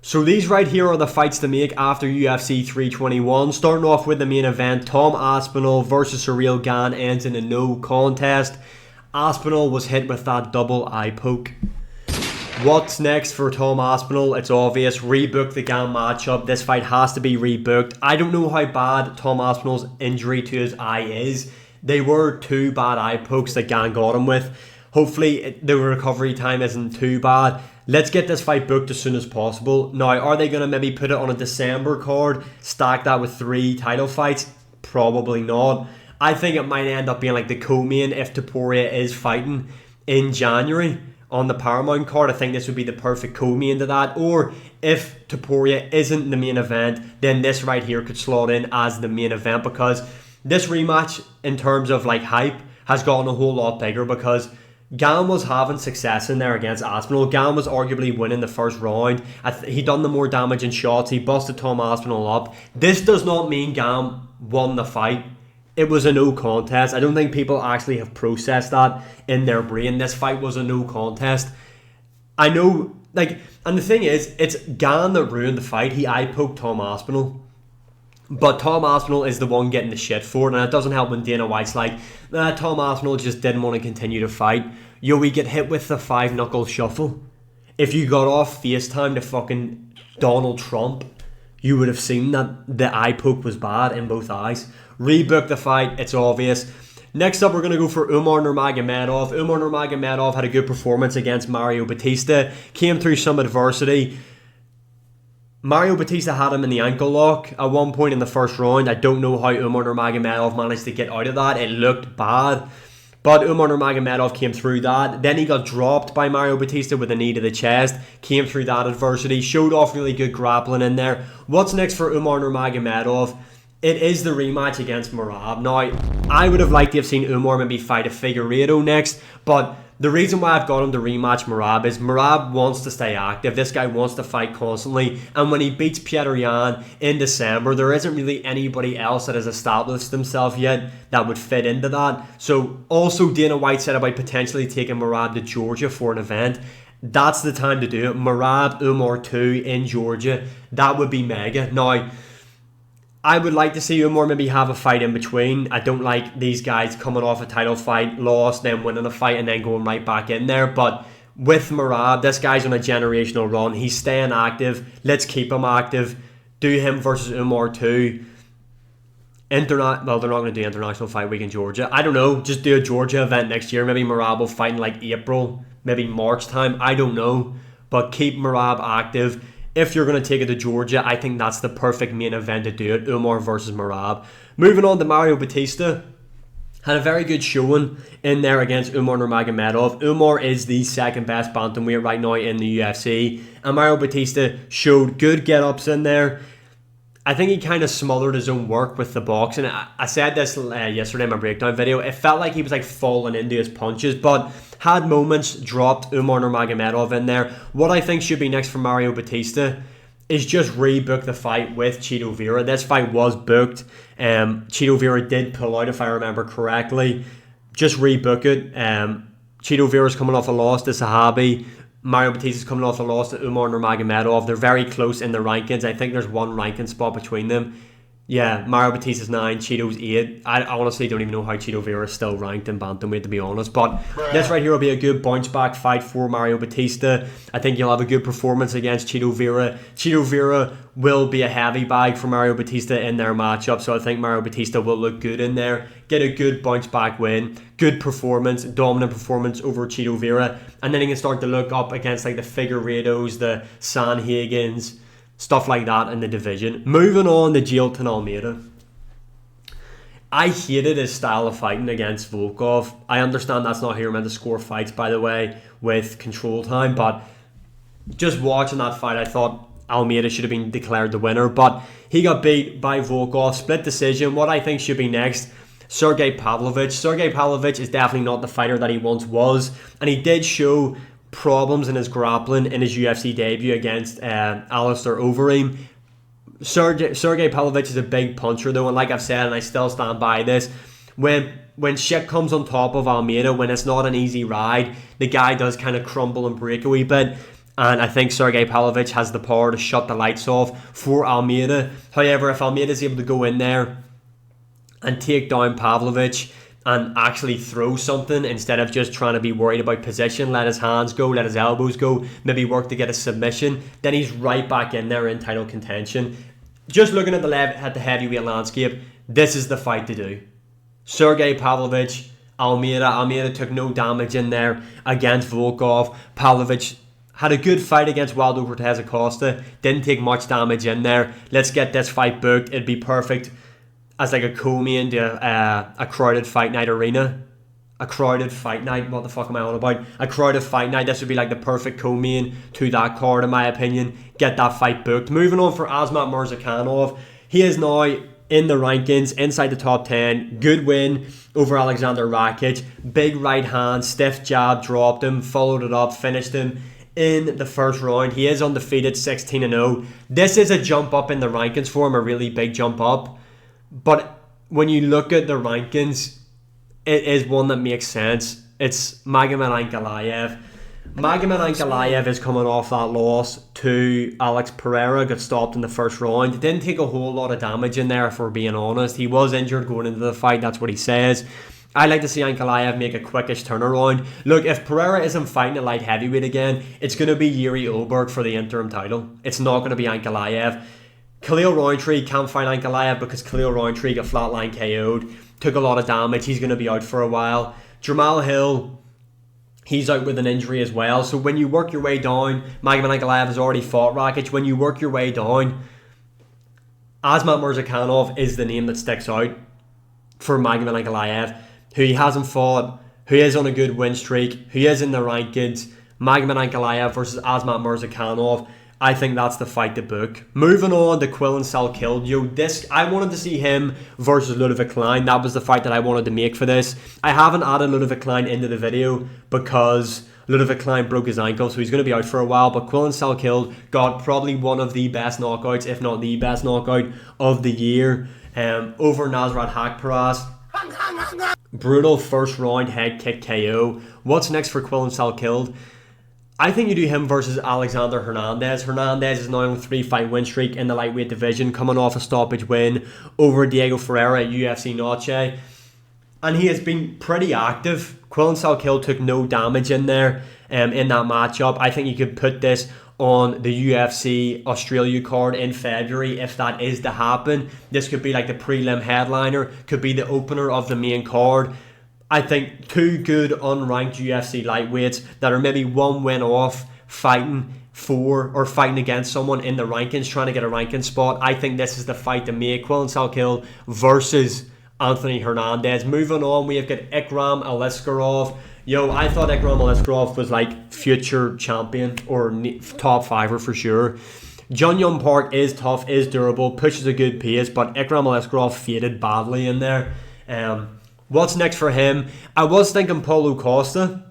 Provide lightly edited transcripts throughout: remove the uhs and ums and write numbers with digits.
So these right here are the fights to make after UFC 321. Starting off with the main event, Tom Aspinall versus Ciryl Gane ends in a no contest. Aspinall was hit with that double eye poke. What's next for Tom Aspinall? It's obvious. Rebook the Gane matchup. This fight has to be rebooked. I don't know how bad Tom Aspinall's injury to his eye is. They were 2 bad eye pokes that Gane got him with. Hopefully the recovery time isn't too bad. Let's get this fight booked as soon as possible. Now, are they going to maybe put it on a December card, stack that with 3 title fights? Probably not. I think it might end up being like the co-main if Topuria is fighting in January on the Paramount card. I think this would be the perfect co-main to that. Or if Topuria isn't the main event, then this right here could slot in as the main event, because this rematch in terms of like hype has gotten a whole lot bigger because Gane was having success in there against Aspinall. Gane was arguably winning the first round. He done the more damage in shots. He busted Tom Aspinall up. This does not mean Gane won the fight. It was a no contest. I don't think people actually have processed that in their brain. This fight was a no contest. I know, like, and the thing is, it's Gane that ruined the fight. He eye poked Tom Aspinall. But Tom Aspinall is the one getting the shit for it, and it doesn't help when Dana White's like, Tom Aspinall just didn't want to continue to fight. Yo, we get hit with the 5-knuckle shuffle. If you got off FaceTime to fucking Donald Trump, you would have seen that the eye poke was bad in both eyes. Rebook the fight, it's obvious. Next up, we're going to go for Umar Nurmagomedov. Umar Nurmagomedov had a good performance against Mario Batista, came through some adversity. Mario Batista had him in the ankle lock at one point in the first round. I don't know how Umar Nurmagomedov managed to get out of that. It looked bad. But Umar Nurmagomedov came through that. Then he got dropped by Mario Batista with a knee to the chest. Came through that adversity. Showed off really good grappling in there. What's next for Umar Nurmagomedov? It is the rematch against Merab. Now, I would have liked to have seen Umar maybe fight a Figueiredo next, but the reason why I've got him to rematch Merab is Merab wants to stay active. This guy wants to fight constantly, and when he beats Petr Yan in December, there isn't really anybody else that has established himself yet that would fit into that. So, also Dana White said about potentially taking Merab to Georgia for an event. That's the time to do it. Merab, Umar 2 in Georgia. That would be mega. Now, I would like to see Umar maybe have a fight in between. I don't like these guys coming off a title fight, lost, then winning a fight, and then going right back in there. But with Merab, this guy's on a generational run. He's staying active. Let's keep him active. Do him versus Umar 2. Well, they're not going to do International Fight Week in Georgia. I don't know. Just do a Georgia event next year. Maybe Merab will fight in like April, maybe March time. I don't know. But keep Merab active. If you're going to take it to Georgia, I think that's the perfect main event to do it. Umar versus Merab. Moving on to Mario Batista. Had a very good showing in there against Umar Nurmagomedov. Umar is the second best bantamweight right now in the UFC. And Mario Batista showed good get-ups in there. I think he kind of smothered his own work with the boxing. I said this yesterday in my breakdown video. It felt like he was like falling into his punches, but had moments, dropped Umar Nurmagomedov in there. What I think should be next for Mario Batista is just rebook the fight with Chito Vera. This fight was booked. Chito Vera did pull out, if I remember correctly. Just rebook it. Chito Vera's coming off a loss to Sahabi. Mario Batista's coming off a loss to Umar Nurmagomedov. They're very close in the rankings. I think there's one ranking spot between them. Yeah, Mario Batista's 9, Chito's 8. I honestly don't even know how Chito Vera is still ranked in bantamweight, to be honest. But this right here will be a good bounce back fight for Mario Batista. I think he'll have a good performance against Chito Vera. Chito Vera will be a heavy bag for Mario Batista in their matchup, so I think Mario Batista will look good in there. Get a good bounce back win, good performance, dominant performance over Chito Vera, and then he can start to look up against like the Figueiredos, the Sanhagens, stuff like that in the division. Moving on to Jailton Almeida. I hated his style of fighting against Volkov. I understand that's not how you're meant to score fights, by the way, with control time, but just watching that fight, I thought Almeida should have been declared the winner, but he got beat by Volkov. Split decision. What I think should be next, Sergey Pavlovich. Sergey Pavlovich is definitely not the fighter that he once was, and he did show problems in his grappling in his UFC debut against Alistair Overeem. Sergey Pavlovich is a big puncher though, and like I've said, and I still stand by this, when shit comes on top of Almeida, when it's not an easy ride, the guy does kind of crumble and break a wee bit. and I think Sergey Pavlovich has the power to shut the lights off for Almeida. However, if Almeida is able to go in there and take down Pavlovich and actually throw something instead of just trying to be worried about position, let his hands go, let his elbows go, maybe work to get a submission, then he's right back in there in title contention. Just looking at the heavyweight landscape, this is the fight to do. Sergey Pavlovich, Almeida. Almeida took no damage in there against Volkov. Pavlovich had a good fight against Waldo Cortez Acosta. Didn't take much damage in there. Let's get this fight booked. It'd be perfect as like a co-main to a crowded fight night arena. A crowded fight night, what the fuck am I on about? A crowded fight night, this would be like the perfect co-main to that card in my opinion. Get that fight booked. Moving on for Asmat Mirzakhanov. He is now in the rankings, inside the top 10. Good win over Alexander Rakic. Big right hand, stiff jab, dropped him, followed it up, finished him in the first round. He is undefeated, 16-0. This is a jump up in the rankings for him, a really big jump up. But when you look at the rankings, it is one that makes sense. It's Magomed Ankalaev. Magomed Ankalaev is coming off that loss to Alex Pereira, got stopped in the first round. Didn't take a whole lot of damage in there, if we're being honest. He was injured going into the fight, that's what he says. I like to see Ankalaev make a quickish turnaround. Look, if Pereira isn't fighting at light heavyweight again, it's going to be Yuri Oberg for the interim title. It's not going to be Ankalaev. Khalil Rountree can't fight Ankalaev because Khalil Rountree got flatline KO'd. Took a lot of damage. He's going to be out for a while. Jamal Hill, he's out with an injury as well. So when you work your way down, Magomed Ankalaev has already fought Rakic. When you work your way down, Asmat Mirzakhanov is the name that sticks out for Magomed Ankalaev, who he hasn't fought, who is on a good win streak, who is in the rankings. Magomed Ankalaev versus Asmat Mirzakhanov. I think that's the fight to book. Moving on to Quillan Salkildio. I wanted to see him versus Ludovic Klein. That was the fight that I wanted to make for this. I haven't added Ludovic Klein into the video because Ludovic Klein broke his ankle, so he's going to be out for a while. But Quillan Salkildio got probably one of the best knockouts, if not the best knockout of the year, over Nasrat Haqparast. Brutal first round head kick KO. What's next for Quillan Salkildio? I think you do him versus Alexander Hernandez. Hernandez is now on a 3-fight win streak in the lightweight division, coming off a stoppage win over Diego Ferreira at UFC Noche. And he has been pretty active. Quillan Salkildio took no damage in there in that matchup. I think you could put this on the UFC Australia card in February if that is to happen. This could be like the prelim headliner, could be the opener of the main card. I think two good unranked UFC lightweights that are maybe one win off fighting for or fighting against someone in the rankings, trying to get a ranking spot. I think this is the fight to make. Quillan Salkildio versus Anthony Hernandez. Moving on, we have got Ikram Aliskerov. I thought Ikram Aliskerov was like future champion or top fiver for sure. Jun Young Park is tough, is durable, pushes a good pace, but Ikram Aliskerov faded badly in there. What's next for him? I was thinking Paulo Costa,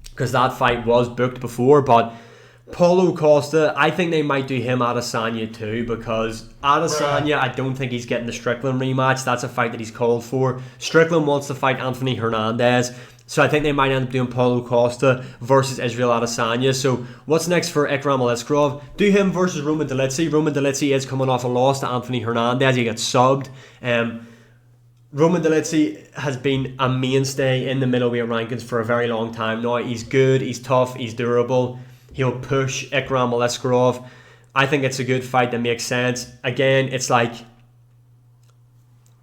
because that fight was booked before, but Paulo Costa, I think they might do him Adesanya too, because Adesanya, I don't think he's getting the Strickland rematch. That's a fight that he's called for. Strickland wants to fight Anthony Hernandez, so I think they might end up doing Paulo Costa versus Israel Adesanya. So what's next for Ikram Aliskerov? Do him versus Roman Dolidze. Roman Dolidze is coming off a loss to Anthony Hernandez. He got subbed. Roman Dolidze has been a mainstay in the middleweight rankings for a very long time now. He's good, he's tough, he's durable. He'll push Ikram Aliskerov. I think it's a good fight that makes sense. Again, it's like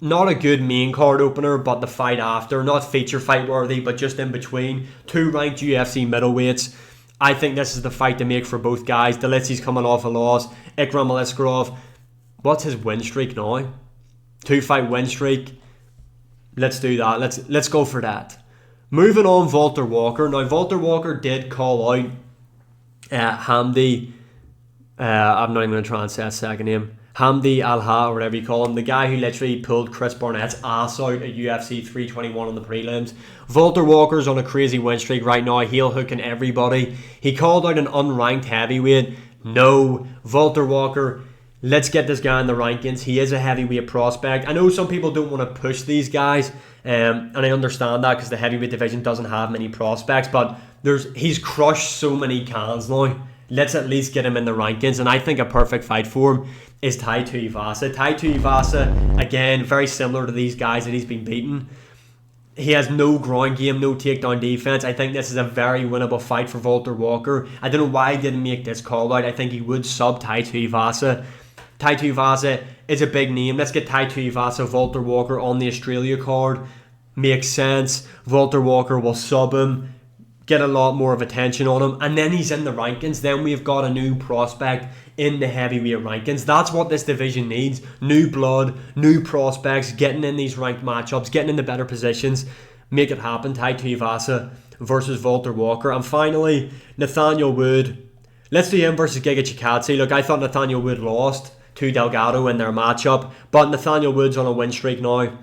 not a good main card opener, but the fight after, not feature fight worthy, but just in between. Two ranked UFC middleweights. I think this is the fight to make for both guys. Dolidze's coming off a loss. Ikram Aliskerov, what's his win streak now? 2-fight win streak. Let's do that. Let's go for that. Moving on, Walter Walker. Now, Walter Walker did call out Hamdi. I'm not even going to try and say his second name. Hamdi Alha, or whatever you call him. The guy who literally pulled Chris Barnett's ass out at UFC 321 on the prelims. Walter Walker's on a crazy win streak right now. Heel hooking everybody. He called out an unranked heavyweight. No. Walter Walker, let's get this guy in the rankings. He is a heavyweight prospect. I know some people don't want to push these guys, and I understand that because the heavyweight division doesn't have many prospects, but he's crushed so many cans now let's at least get him in the rankings. And I think a perfect fight for him is Tai Tuivasa. Tai Tuivasa, again, very similar to these guys that he's been beaten. He has no groin game, no takedown defense. I think this is a very winnable fight for Walter Walker. I don't know why he didn't make this call out. I think he would sub Tai Tuivasa. Tai Tuivasa is a big name. Let's get Tai Tuivasa, Walter Walker on the Australia card. Makes sense. Walter Walker will sub him, get a lot more of attention on him, and then he's in the rankings. Then we've got a new prospect in the heavyweight rankings. That's what this division needs. New blood, new prospects, getting in these ranked matchups, getting in the better positions. Make it happen. Tai Tuivasa versus Walter Walker. And finally, Nathaniel Wood. Let's do him versus Giga Chikadze. Look, I thought Nathaniel Wood lost to Delgado in their matchup, but Nathaniel Wood's on a win streak now.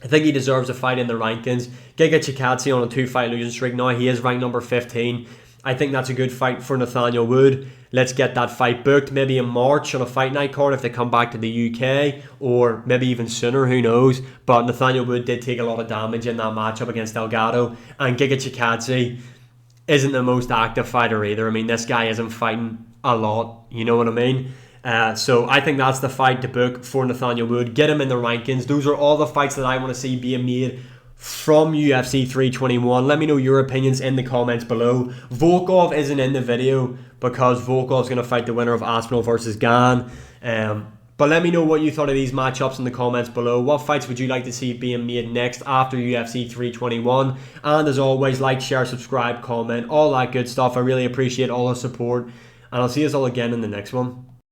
I think he deserves a fight in the rankings. Giga Chikadze on a 2-fight losing streak now. He is ranked number 15. I think that's a good fight for Nathaniel Wood. Let's get that fight booked maybe in March on a fight night card if they come back to the UK, or maybe even sooner, who knows. But Nathaniel Wood did take a lot of damage in that matchup against Delgado, and Giga Chikadze isn't the most active fighter either. I mean, this guy isn't fighting a lot, you know what I mean? So I think that's the fight to book for Nathaniel Wood. Get him in the rankings. Those are all the fights that I want to see being made from UFC 321. Let me know your opinions in the comments below. Volkov isn't in the video because Volkov's going to fight the winner of Aspinall versus Gane. But let me know what you thought of these matchups in the comments below. What fights would you like to see being made next after UFC 321? And as always, like, share, subscribe, comment, all that good stuff. I really appreciate all the support. And I'll see us all again in the next one.